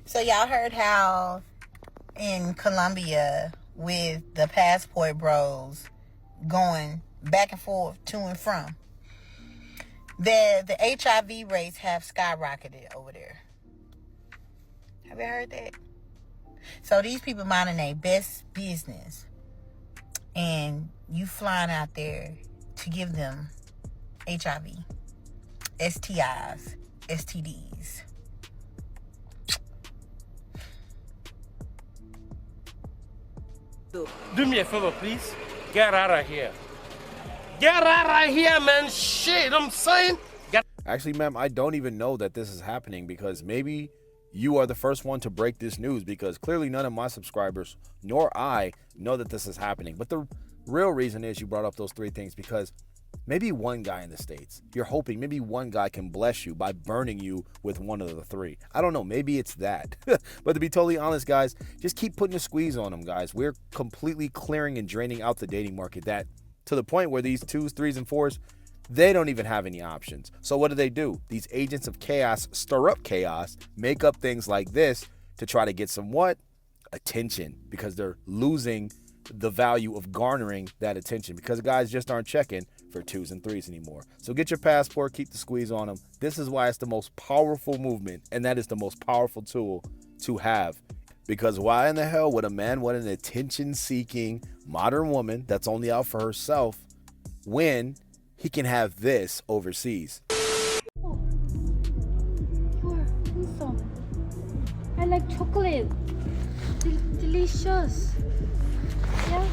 So y'all heard how in Colombia with the passport bros going back and forth to and from, the HIV rates have skyrocketed over there. Have you heard that? So these people minding their best business, and you flying out there to give them HIV, STIs, STDs. Do me a favor, please. Get out of here. Get out of here, man. Shit, I'm saying. Actually, ma'am, I don't even know that this is happening, because maybe you are the first one to break this news, because clearly none of my subscribers nor I know that this is happening. But the real reason is you brought up those three things because maybe one guy in the States, you're hoping maybe one guy can bless you by burning you with one of the three. I don't know. Maybe it's that. But to be totally honest, guys, just keep putting a squeeze on them, guys. We're completely clearing and draining out the dating market, that to the point where these 2s, 3s, and 4s, they don't even have any options. So what do? These agents of chaos stir up chaos, make up things like this to try to get some what? Attention, because they're losing the value of garnering that attention, because guys just aren't checking for 2s and 3s anymore. So get your passport, keep the squeeze on them. This is why it's the most powerful movement, and that is the most powerful tool to have. Because why in the hell would a man want an attention-seeking modern woman that's only out for herself when he can have this overseas? Oh, you're handsome. I like chocolate. Delicious. Yeah.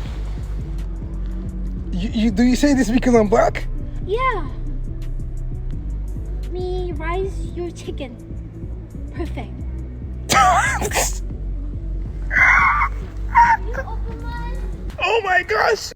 Do you say this because I'm black? Yeah. Me rice your chicken. Perfect. You open mine? Oh my gosh!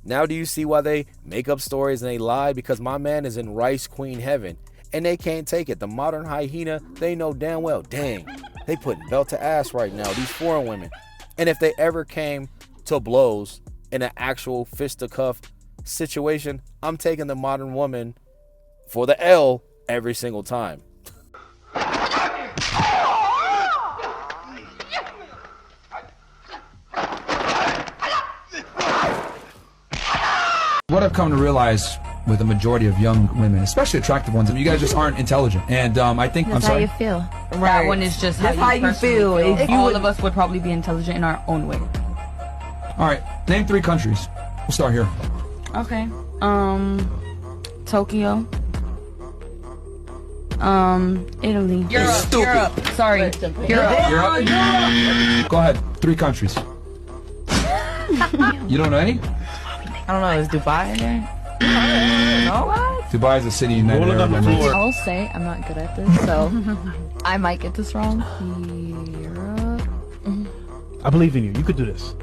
Now do you see why they make up stories and they lie? Because my man is in Rice Queen heaven, and they can't take it. The modern hyena, they know damn well, dang, they putting belt to ass right now, these foreign women. And if they ever came to blows in an actual fisticuff situation, I'm taking the modern woman for the L every single time. What I've come to realize with the majority of young women, especially attractive ones, you guys just aren't intelligent. And I think That's I'm sorry. how you feel. Right. That one is just That's how you feel. If you all would- of us would probably be intelligent in our own way. All right, name 3 countries. We'll start here. Okay. Tokyo. Italy. Europe. Sorry. Europe. Europe. Go ahead. 3 countries. You don't know any? I don't know, is Dubai in there? No? Dubai is a city in United Arab Emirates. I will say I'm not good at this, so I might get this wrong. Europe. I believe in you. You could do this.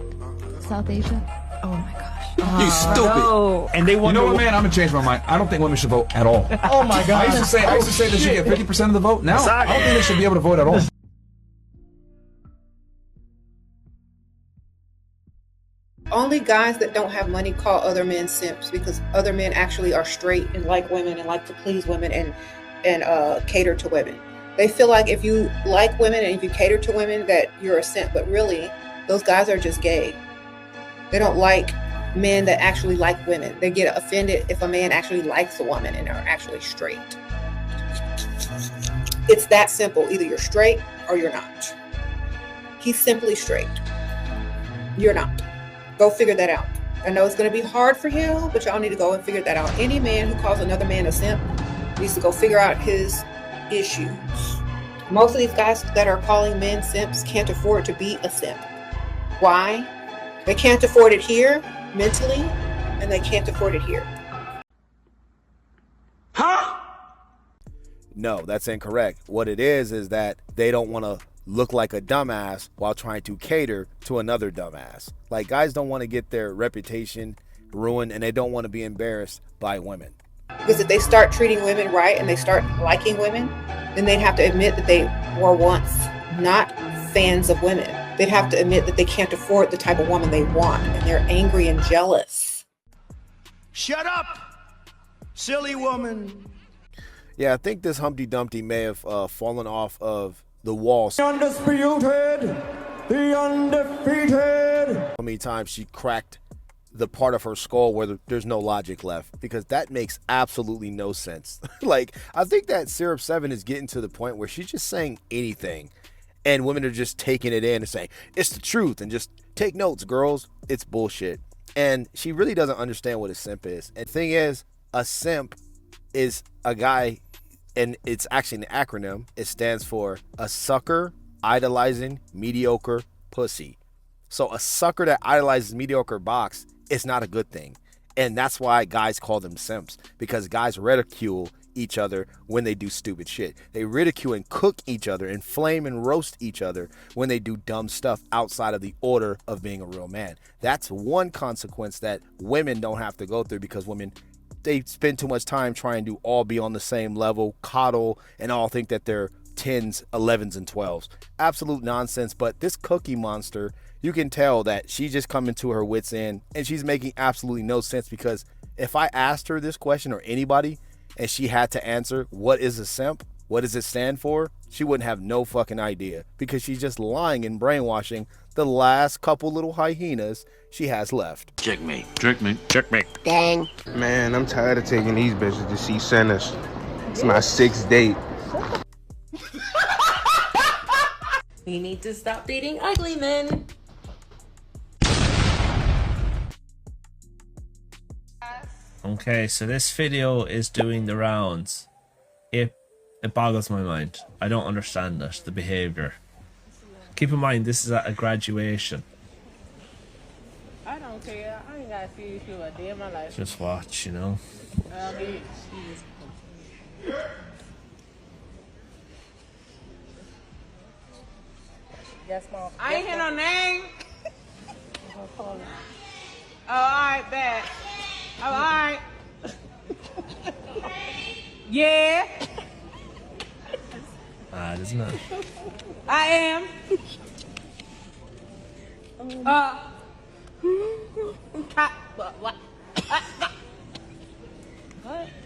South Asia. Oh my gosh. You stupid. And they You wonder know what, man? I'm gonna change my mind. I don't think women should vote at all. Oh my I god. used to say they should get 50% of the vote. Now I don't think they should be able to vote at all. Only guys that don't have money call other men simps, because other men actually are straight and like women and like to please women and cater to women. They feel like if you like women and if you cater to women that you're a simp, but really those guys are just gay. They don't like men that actually like women. They get offended if a man actually likes a woman and are actually straight. It's that simple. Either you're straight or you're not. He's simply straight. You're not. Go figure that out. I know it's going to be hard for you, but y'all need to go and figure that out. Any man who calls another man a simp needs to go figure out his issues. Most of these guys that are calling men simps can't afford to be a simp. Why? They can't afford it here mentally, and they can't afford it here. No, that's incorrect. What it is that they don't want to look like a dumbass while trying to cater to another dumbass. Like, guys don't want to get their reputation ruined, and they don't want to be embarrassed by women. Because if they start treating women right and they start liking women, then they'd have to admit that they were once not fans of women. They'd have to admit that they can't afford the type of woman they want, and they're angry and jealous. Shut up, silly woman. Yeah, I think this Humpty Dumpty may have fallen off of the wall. Undisputed, the undefeated. How many times she cracked the part of her skull where there's no logic left, because that makes absolutely no sense. Like, I think that Syrup 7 is getting to the point where she's just saying anything and women are just taking it in and saying, it's the truth, and just take notes, girls. It's bullshit. And she really doesn't understand what a simp is. And the thing is, a simp is a guy, and it's actually an acronym. It stands for a sucker idolizing mediocre pussy. So a sucker that idolizes mediocre box is not a good thing. And that's why guys call them simps, because guys ridicule each other when they do stupid shit. They ridicule and cook each other and flame and roast each other when they do dumb stuff outside of the order of being a real man. That's one consequence that women don't have to go through, because women, they spend too much time trying to all be on the same level, coddle, and all think that they're 10s, 11s, and 12s. Absolute nonsense. But this Cookie Monster, you can tell that she's just coming to her wits end, and she's making absolutely no sense, because if I asked her this question, or anybody, and she had to answer, what is a simp? What does it stand for? She wouldn't have no fucking idea, because she's just lying and brainwashing the last couple little hyenas she has left. Checkmate. Checkmate. Checkmate. Dang. Man, I'm tired of taking these bitches to see sinners. It's my 6th date. We need to stop dating ugly men. Okay, so this video is doing the rounds. It boggles my mind. I don't understand it, the behavior. Keep in mind, this is at a graduation. I don't care. I ain't gotta see you a day in my life. Just watch, you know. Yes, Mom. I ain't hear no name. Oh, alright, bad. Oh, alright. Yeah. Ah, isn't it? I am. What?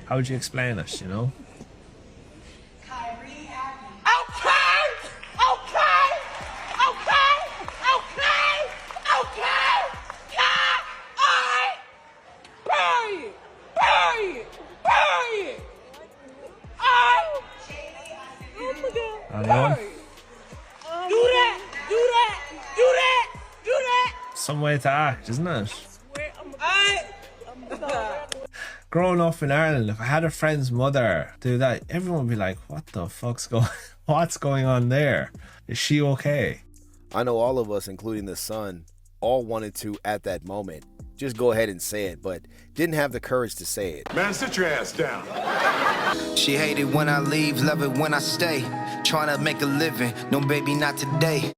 How would you explain it, you know? Some way to act, isn't it? Growing up in Ireland, if I had a friend's mother do that, everyone would be like, what the fuck's what's going on there? Is she okay? I know all of us, including the son, all wanted to, at that moment, just go ahead and say it, but didn't have the courage to say it. Man, sit your ass down. She hate it when I leave, love it when I stay. Trying to make a living, no baby, not today.